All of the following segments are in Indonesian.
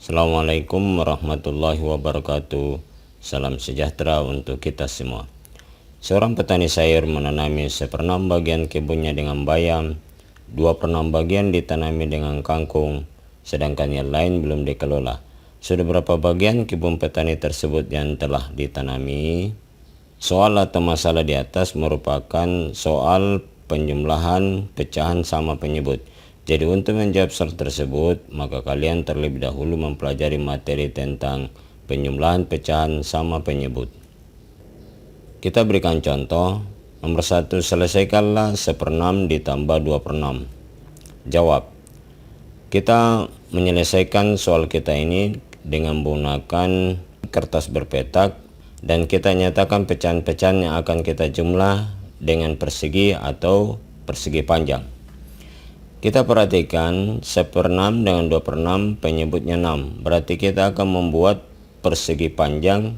Assalamualaikum warahmatullahi wabarakatuh. Salam sejahtera untuk kita semua. Seorang petani sayur menanami 1/6 bagian kebunnya dengan bayam, 2/6 bagian ditanami dengan kangkung, sedangkan yang lain belum dikelola. Sudah berapa bagian kebun petani tersebut yang telah ditanami? Soal atau masalah di atas merupakan soal penjumlahan, pecahan sama penyebut. Jadi untuk menjawab soal tersebut, maka kalian terlebih dahulu mempelajari materi tentang penjumlahan, pecahan sama penyebut. Kita berikan contoh. Nomor 1, selesaikanlah 1/6 ditambah 2/6. Jawab. Kita menyelesaikan soal kita ini dengan menggunakan kertas berpetak dan kita nyatakan pecahan-pecahan yang akan kita jumlah dengan persegi atau persegi panjang. Kita perhatikan 1/6 dengan 2/6 penyebutnya 6. Berarti kita akan membuat persegi panjang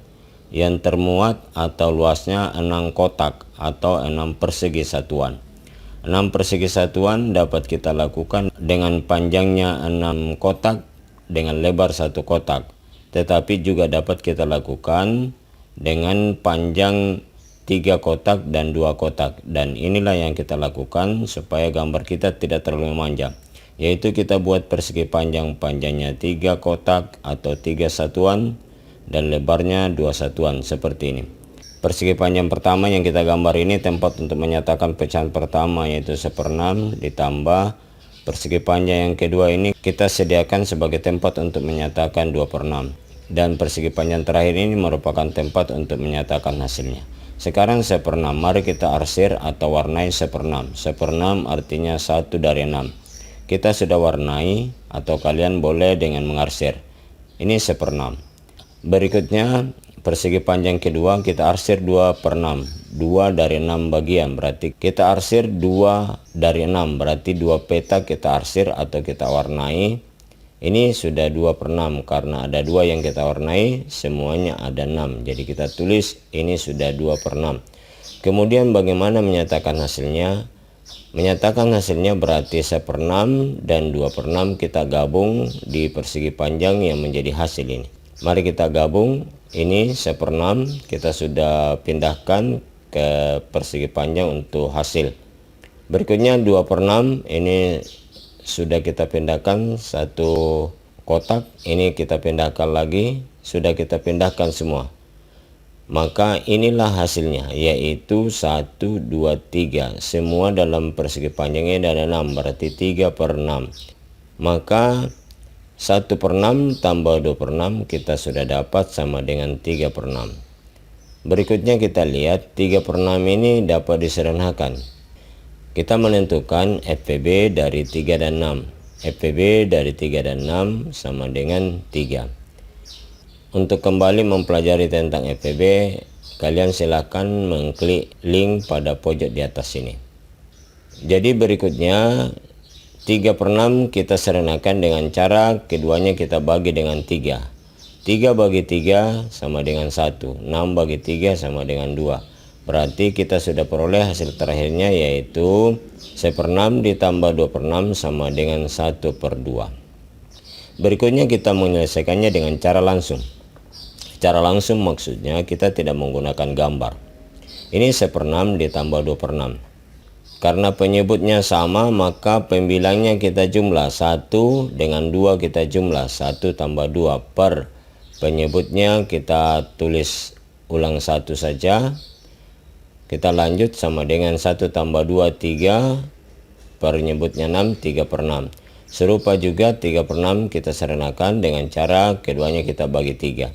yang termuat atau luasnya 6 kotak atau 6 persegi satuan. 6 persegi satuan dapat kita lakukan dengan panjangnya 6 kotak dengan lebar 1 kotak. Tetapi juga dapat kita lakukan dengan panjang 3 kotak dan 2 kotak, dan inilah yang kita lakukan supaya gambar kita tidak terlalu memanjang, yaitu kita buat persegi panjangnya 3 kotak atau 3 satuan dan lebarnya 2 satuan seperti ini. Persegi panjang pertama yang kita gambar ini tempat untuk menyatakan pecahan pertama, yaitu 1/6 ditambah persegi panjang yang kedua ini kita sediakan sebagai tempat untuk menyatakan 2/6, dan persegi panjang terakhir ini merupakan tempat untuk menyatakan hasilnya. Sekarang 1/6, mari kita arsir atau warnai 1/6. 1/6 artinya 1 dari 6. Kita sudah warnai atau kalian boleh dengan mengarsir. Ini 1/6. Berikutnya persegi panjang kedua kita arsir 2/6. 2 dari 6 bagian, berarti kita arsir 2 dari 6. Berarti 2 peta kita arsir atau kita warnai. Ini sudah 2/6 karena ada 2 yang kita warnai, semuanya ada 6. Jadi kita tulis ini sudah 2/6. Kemudian bagaimana menyatakan hasilnya? Menyatakan hasilnya berarti 1/6 dan 2/6 kita gabung di persegi panjang yang menjadi hasil ini. Mari kita gabung. Ini 1/6 kita sudah pindahkan ke persegi panjang untuk hasil. Berikutnya 2/6 ini sudah kita pindahkan 1 kotak, ini kita pindahkan lagi, sudah kita pindahkan semua. Maka inilah hasilnya, yaitu 1, 2, 3. Semua dalam persegi panjangnya ada 6, berarti 3/6. Maka 1/6 tambah 2/6 kita sudah dapat sama dengan 3/6. Berikutnya kita lihat 3/6 ini dapat disederhanakan. Kita menentukan FPB dari 3 dan 6. FPB dari 3 dan 6 sama dengan 3. Untuk kembali mempelajari tentang FPB, kalian silakan mengklik link pada pojok di atas sini. Jadi berikutnya 3/6 kita sederhanakan dengan cara keduanya kita bagi dengan 3. 3 bagi 3 sama dengan 1. 6 bagi 3 sama dengan 2. Berarti kita sudah peroleh hasil terakhirnya, yaitu 1/6 ditambah 2/6 sama dengan 1/2. Berikutnya kita menyelesaikannya dengan cara langsung. Cara langsung maksudnya kita tidak menggunakan gambar. Ini 1/6 ditambah 2/6. Karena penyebutnya sama, maka pembilangnya kita jumlah. 1 dengan 2 kita jumlah. 1 tambah 2 per penyebutnya kita tulis ulang 1 saja. Kita lanjut sama dengan 1 tambah 2, 3. Penyebutnya 6, 3/6. Serupa juga 3/6 kita sederhanakan dengan cara keduanya kita bagi 3.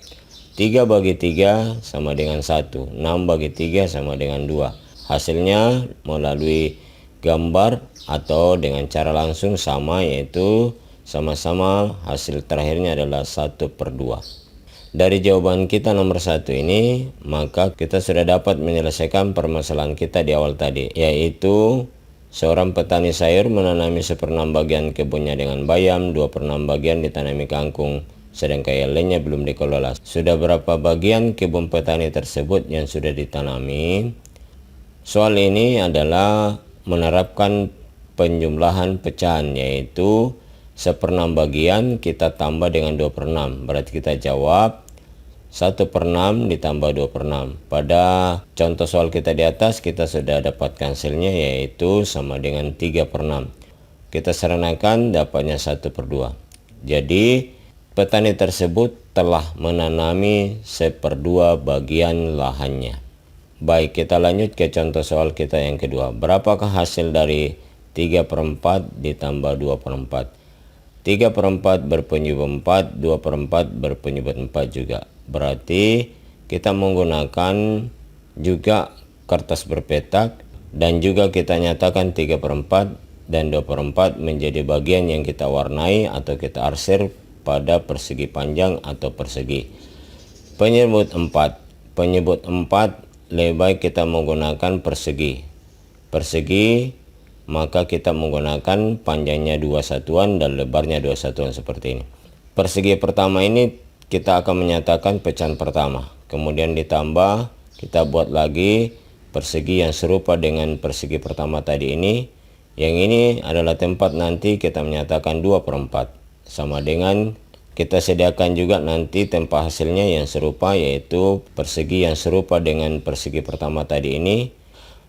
3 bagi 3 sama dengan 1. 6 bagi 3 sama dengan 2. Hasilnya melalui gambar atau dengan cara langsung sama, yaitu sama-sama hasil terakhirnya adalah 1/2. Dari jawaban kita nomor 1 ini, maka kita sudah dapat menyelesaikan permasalahan kita di awal tadi, yaitu seorang petani sayur menanami 1/6 bagian kebunnya dengan bayam, 2/6 bagian ditanami kangkung, sedangkan yang lainnya belum dikelola. Sudah berapa bagian kebun petani tersebut yang sudah ditanami? Soal ini adalah menerapkan penjumlahan pecahan, yaitu 1/6 bagian kita tambah dengan 2/6. Berarti kita jawab 1/6 ditambah 2/6. Pada contoh soal kita di atas kita sudah dapatkan hasilnya, yaitu sama dengan 3/6. Kita sederhanakan dapatnya 1/2. Jadi petani tersebut telah menanami 1/2 bagian lahannya. Baik, kita lanjut ke contoh soal kita yang kedua. Berapakah hasil dari 3/4 ditambah 2/4? 3/4 berpenyebut 4, 2/4 berpenyebut 4 juga. Berarti kita menggunakan juga kertas berpetak dan juga kita nyatakan 3/4 dan 2/4 menjadi bagian yang kita warnai atau kita arsir pada persegi panjang atau persegi. Penyebut 4. Penyebut 4 lebih baik kita menggunakan persegi. Persegi maka kita menggunakan panjangnya 2 satuan dan lebarnya 2 satuan seperti ini. Persegi pertama ini kita akan menyatakan pecahan pertama. Kemudian ditambah kita buat lagi persegi yang serupa dengan persegi pertama tadi ini. Yang ini adalah tempat nanti kita menyatakan 2/4. Sama dengan kita sediakan juga nanti tempat hasilnya yang serupa, yaitu persegi yang serupa dengan persegi pertama tadi ini.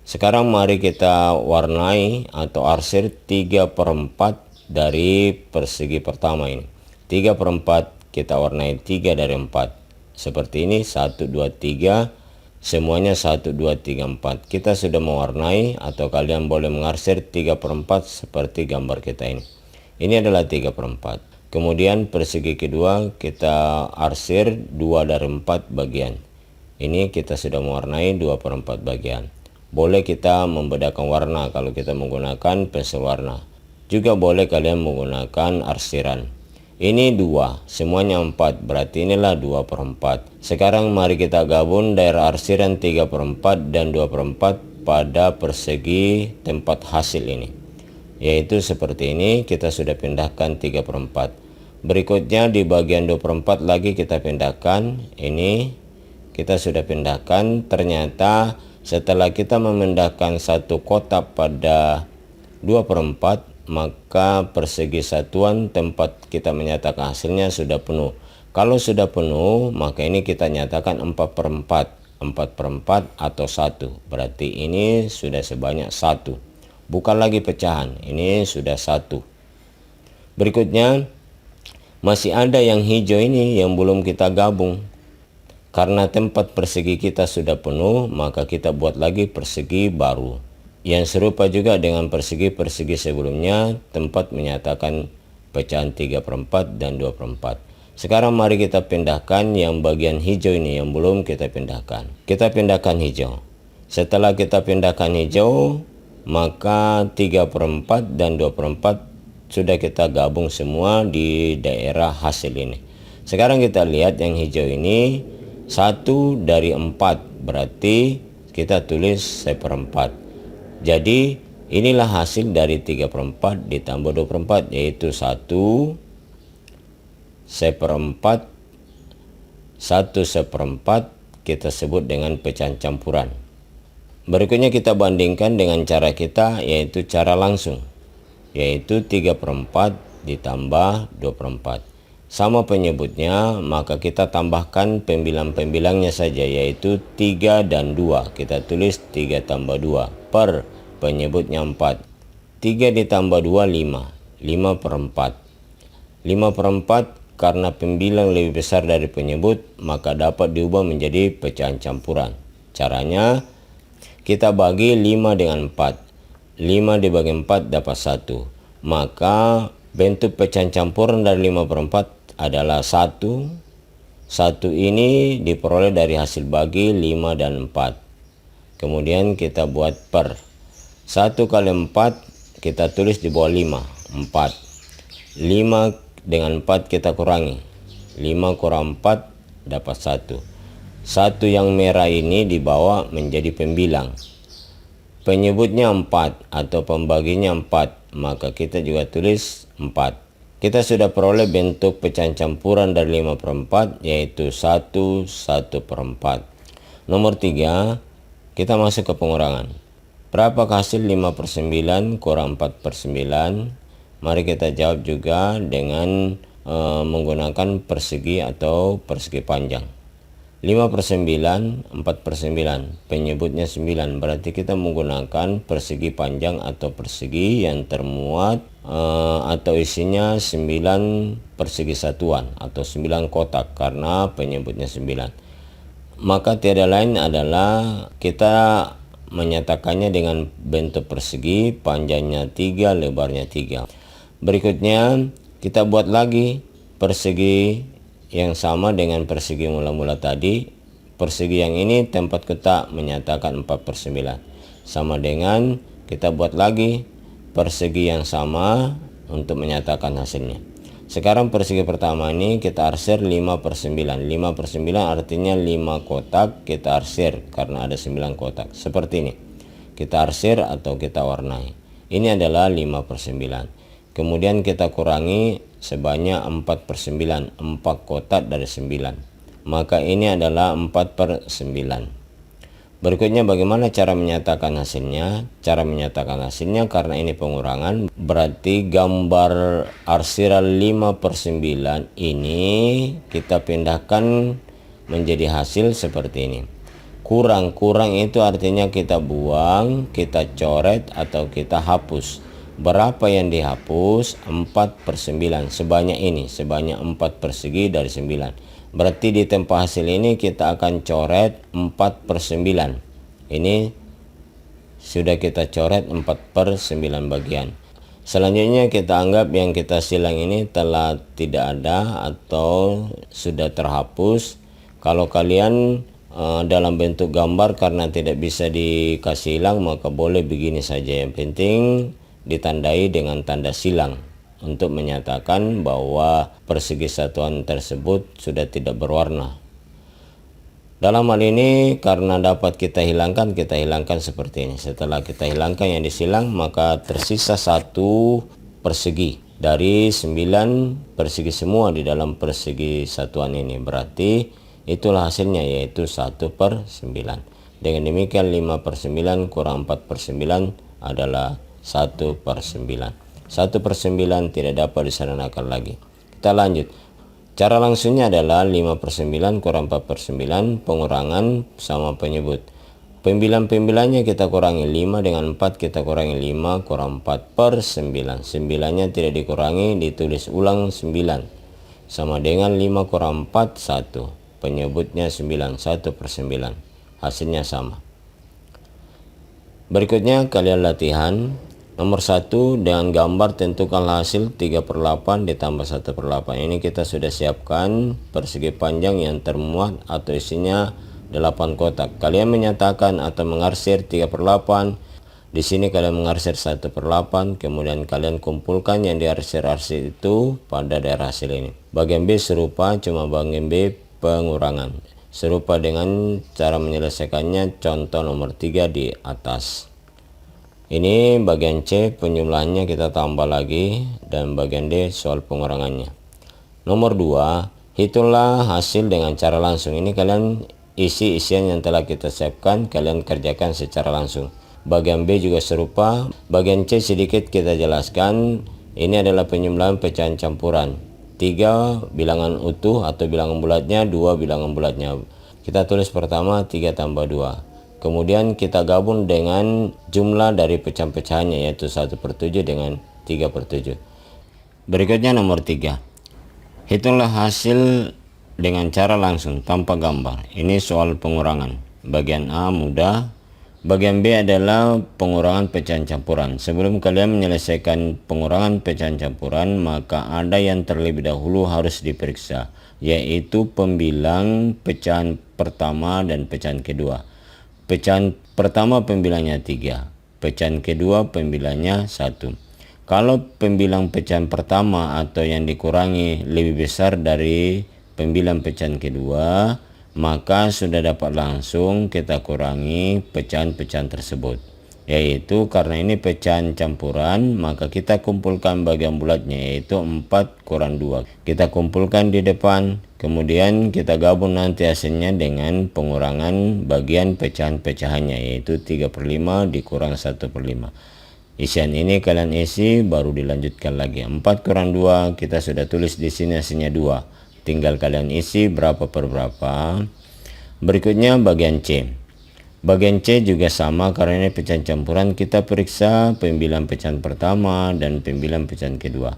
Sekarang mari kita warnai atau arsir 3/4 dari persegi pertama ini. 3/4 kita warnai 3 dari 4. Seperti ini, 1, 2, 3. Semuanya 1, 2, 3, 4. Kita sudah mewarnai atau kalian boleh mengarsir 3/4 seperti gambar kita ini. Ini adalah 3/4. Kemudian persegi kedua kita arsir 2 dari 4 bagian. Ini kita sudah mewarnai 2/4 bagian. Boleh kita membedakan warna kalau kita menggunakan pensil warna. Juga boleh kalian menggunakan arsiran. Ini 2, semuanya 4, berarti inilah 2/4. Sekarang mari kita gabung daerah arsiran 3/4 dan 2/4 pada persegi tempat hasil ini. Yaitu seperti ini, kita sudah pindahkan 3/4. Berikutnya di bagian 2/4 lagi kita pindahkan. Ini kita sudah pindahkan. Ternyata setelah kita memindahkan satu kotak pada 2/4, maka persegi satuan tempat kita menyatakan hasilnya sudah penuh. Kalau sudah penuh, maka ini kita nyatakan 4/4. 4/4 atau 1. Berarti ini sudah sebanyak 1. Bukan lagi pecahan, ini sudah 1. Berikutnya, masih ada yang hijau ini yang belum kita gabung. Karena tempat persegi kita sudah penuh, maka kita buat lagi persegi baru. Yang serupa juga dengan persegi-persegi sebelumnya, tempat menyatakan pecahan 3/4 dan 2/4. Sekarang mari kita pindahkan yang bagian hijau ini yang belum kita pindahkan. Kita pindahkan hijau. Setelah kita pindahkan hijau, maka 3/4 dan 2/4 sudah kita gabung semua di daerah hasil ini. Sekarang kita lihat yang hijau ini 1 dari 4, berarti kita tulis 1/4. Jadi inilah hasil dari 3/4 ditambah 2/4, yaitu 1 1/4, 1 1/4 kita sebut dengan pecahan campuran. Berikutnya kita bandingkan dengan cara kita, yaitu cara langsung, yaitu 3/4 ditambah 2/4. Sama penyebutnya, maka kita tambahkan pembilang-pembilangnya saja, yaitu 3 dan 2. Kita tulis 3 tambah 2 per penyebutnya 4. 3 ditambah 2, 5. 5/4. 5/4 karena pembilang lebih besar dari penyebut, maka dapat diubah menjadi pecahan campuran. Caranya, kita bagi 5 dengan 4. 5 dibagi 4 dapat 1. Maka bentuk pecahan campuran dari 5/4 adalah 1. 1 ini diperoleh dari hasil bagi 5 dan 4. Kemudian kita buat per. 1 kali 4 kita tulis di bawah 5. 4. 5 dengan 4 kita kurangi. 5 kurang 4 dapat 1. 1 yang merah ini dibawa menjadi pembilang. Penyebutnya 4 atau pembaginya 4, maka kita juga tulis 4. Kita sudah peroleh bentuk pecahan campuran dari 5/4, yaitu 1 1/4. Nomor 3, kita masuk ke pengurangan. Berapakah hasil 5/9 kurang 4/9? Mari kita jawab juga dengan menggunakan persegi atau persegi panjang. 5/9, 4/9, penyebutnya 9, berarti kita menggunakan persegi panjang atau persegi yang termuat atau isinya 9 persegi satuan atau 9 kotak, karena penyebutnya 9. Maka tiada lain adalah kita menyatakannya dengan bentuk persegi, panjangnya 3, lebarnya 3. Berikutnya kita buat lagi persegi yang sama dengan persegi mula-mula tadi. Persegi yang ini tempat kotak menyatakan 4/9. Sama dengan kita buat lagi persegi yang sama untuk menyatakan hasilnya. Sekarang persegi pertama ini kita arsir 5/9. 5/9 artinya 5 kotak, kita arsir karena ada 9 kotak. Seperti ini. Kita arsir atau kita warnai. Ini adalah 5/9. Kemudian kita kurangi sebanyak 4/9, 4 kotak dari 9. Maka ini adalah 4/9. Berikutnya bagaimana cara menyatakan hasilnya? Cara menyatakan hasilnya, karena ini pengurangan, berarti gambar arsiran 5/9 ini kita pindahkan menjadi hasil seperti ini. Kurang itu artinya kita buang, kita coret atau kita hapus. Berapa yang dihapus? 4/9, sebanyak ini, sebanyak 4 persegi dari 9. Berarti di tempat hasil ini kita akan coret 4/9. Ini sudah kita coret 4/9 bagian. Selanjutnya kita anggap yang kita silang ini telah tidak ada atau sudah terhapus. Kalau kalian dalam bentuk gambar karena tidak bisa dikasih hilang, maka boleh begini saja. Yang penting ditandai dengan tanda silang untuk menyatakan bahwa persegi satuan tersebut sudah tidak berwarna. Dalam hal ini karena dapat kita hilangkan seperti ini. Setelah kita hilangkan yang disilang, maka tersisa 1 persegi dari 9 persegi semua di dalam persegi satuan ini. Berarti itulah hasilnya, yaitu 1/9. Dengan demikian 5/9 kurang 4/9 adalah 1/9. 1/9 tidak dapat disederhanakan lagi. Kita lanjut. Cara langsungnya adalah 5/9 kurang 4/9, pengurangan sama penyebut. Pembilan-pembilannya kita kurangi, 5 dengan 4 kita kurangi 5 kurang 4/9. 9-nya tidak dikurangi, ditulis ulang 9. Sama dengan 5 kurang 4, 1. Penyebutnya 9, 1/9. Hasilnya sama. Berikutnya kalian latihan. Nomor 1, dengan gambar tentukan hasil 3/8 ditambah 1/8. Ini kita sudah siapkan persegi panjang yang termuat atau isinya 8 kotak. Kalian menyatakan atau mengarsir 3/8. Di sini kalian mengarsir 1/8. Kemudian kalian kumpulkan yang diarsir-arsir itu pada daerah hasil ini. Bagian B serupa, cuma bagian B pengurangan. Serupa dengan cara menyelesaikannya contoh nomor 3 di atas. Ini bagian C penjumlahannya kita tambah lagi, dan bagian D soal pengurangannya. Nomor 2, hitunglah hasil dengan cara langsung. Ini kalian isi isian yang telah kita siapkan, kalian kerjakan secara langsung. Bagian B juga serupa. Bagian C sedikit kita jelaskan. Ini adalah penjumlahan pecahan campuran. 3 bilangan utuh atau bilangan bulatnya, 2 bilangan bulatnya. Kita tulis pertama 3 tambah 2. Kemudian kita gabung dengan jumlah dari pecahan-pecahannya, yaitu 1/7 dengan 3/7. Berikutnya nomor 3. Hitunglah hasil dengan cara langsung tanpa gambar. Ini soal pengurangan. Bagian A mudah. Bagian B adalah pengurangan pecahan campuran. Sebelum kalian menyelesaikan pengurangan pecahan campuran, maka ada yang terlebih dahulu harus diperiksa, yaitu pembilang pecahan pertama dan pecahan kedua. Pecahan pertama pembilangnya 3, pecahan kedua pembilangnya 1. Kalau pembilang pecahan pertama atau yang dikurangi lebih besar dari pembilang pecahan kedua, maka sudah dapat langsung kita kurangi pecahan-pecahan tersebut. Yaitu karena ini pecahan campuran, maka kita kumpulkan bagian bulatnya, yaitu 4 kurang 2. Kita kumpulkan di depan, kemudian kita gabung nanti hasilnya dengan pengurangan bagian pecahan-pecahannya, yaitu 3/5 dikurang 1/5. Isian ini kalian isi baru dilanjutkan lagi. 4 kurang 2 kita sudah tulis di sini hasilnya 2. Tinggal kalian isi berapa per berapa. Berikutnya bagian C. Bagian C juga sama karena ini pecahan campuran. Kita periksa pembilang pecahan pertama dan pembilang pecahan kedua.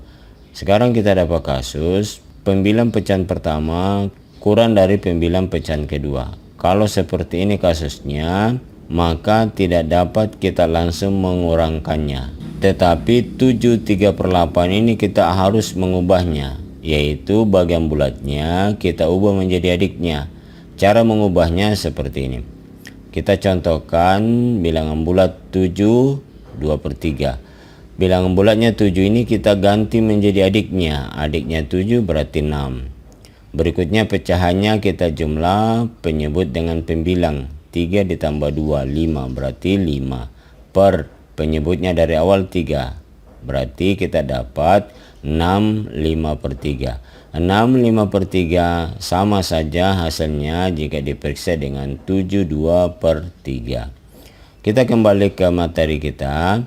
Sekarang kita dapat kasus pembilang pecahan pertama kurang dari pembilang pecahan kedua. Kalau seperti ini kasusnya, maka tidak dapat kita langsung mengurangkannya. Tetapi 7/3/8 ini kita harus mengubahnya, yaitu bagian bulatnya kita ubah menjadi adiknya. Cara mengubahnya seperti ini. Kita contohkan bilangan bulat 7, 2/3. Bilangan bulatnya 7 ini kita ganti menjadi adiknya. Adiknya 7 berarti 6. Berikutnya pecahannya kita jumlah penyebut dengan pembilang. 3 ditambah 2, 5 berarti 5. Per penyebutnya dari awal 3. Berarti kita dapat 6 5/3. 6 5/3 sama saja hasilnya jika diperiksa dengan 7 2/3. Kita kembali ke materi kita.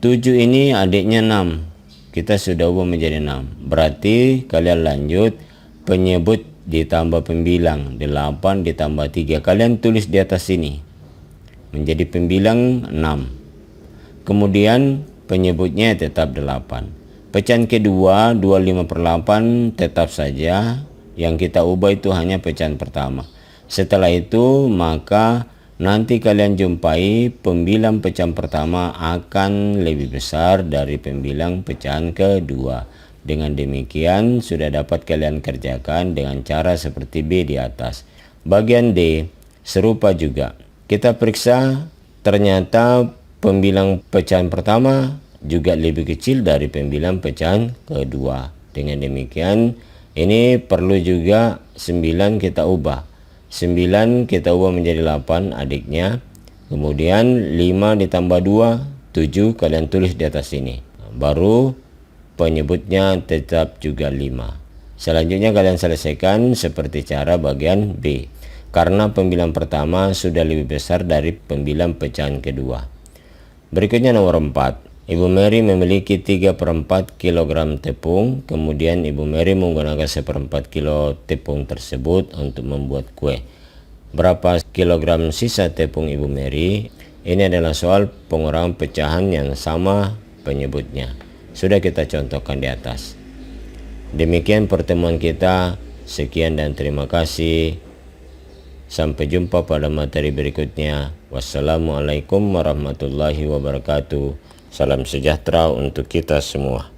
7 ini adiknya 6. Kita sudah ubah menjadi 6. Berarti kalian lanjut penyebut ditambah pembilang. 8 ditambah 3. Kalian tulis di atas sini. Menjadi pembilang 6. Kemudian penyebutnya tetap 8. Pecahan kedua 25/8 tetap saja. Yang kita ubah itu hanya pecahan pertama. Setelah itu maka nanti kalian jumpai pembilang pecahan pertama akan lebih besar dari pembilang pecahan kedua. Dengan demikian sudah dapat kalian kerjakan dengan cara seperti B di atas. Bagian D serupa juga. Kita periksa ternyata pembilang pecahan pertama juga lebih kecil dari pembilang pecahan kedua. Dengan demikian ini perlu juga 9 kita ubah. 9 kita ubah menjadi 8 adiknya. Kemudian 5 ditambah 2, 7 kalian tulis di atas sini. Baru penyebutnya tetap juga 5. Selanjutnya kalian selesaikan seperti cara bagian B. Karena pembilang pertama sudah lebih besar dari pembilang pecahan kedua. Berikutnya nomor 4. Ibu Mary memiliki 3/4 kg tepung. Kemudian Ibu Mary menggunakan 1/4 kilo tepung tersebut untuk membuat kue. Berapa kilogram sisa tepung Ibu Mary? Ini adalah soal pengurangan pecahan yang sama penyebutnya. Sudah kita contohkan di atas. Demikian pertemuan kita. Sekian dan terima kasih. Sampai jumpa pada materi berikutnya. Wassalamualaikum warahmatullahi wabarakatuh. Salam sejahtera untuk kita semua.